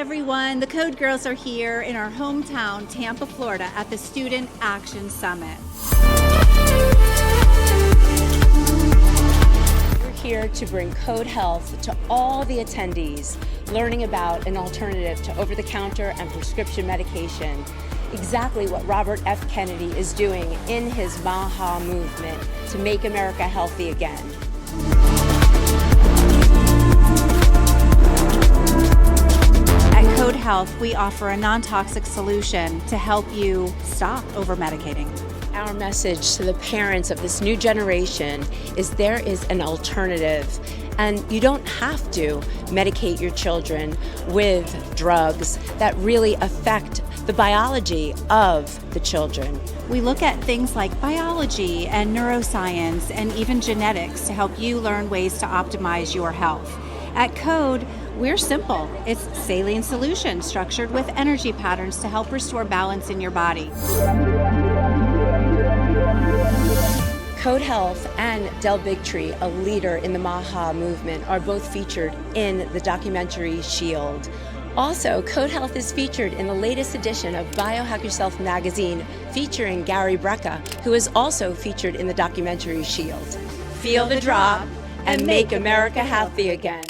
everyone. The Code Girls are here in our hometown, Tampa, Florida, at the Student Action Summit. We're here to bring Code Health to all the attendees, learning about an alternative to over-the-counter and prescription medication. Exactly what Robert F. Kennedy is doing in his Maha movement to make America healthy again. At Code Health, we offer a non-toxic solution to help you stop over-medicating. Our message to the parents of this new generation is there is an alternative, and you don't have to medicate your children with drugs that really affect the biology of the children. We look at things like biology and neuroscience and even genetics to help you learn ways to optimize your health. At Code, we're simple. It's saline solution structured with energy patterns to help restore balance in your body. Code Health and Bigtree, a leader in the Maha movement, are both featured in the documentary Shield. Also, Code Health is featured in the latest edition of Biohack Yourself magazine, featuring Gary Brecka, who is also featured in the documentary Shield. Feel the drop and make America healthy again.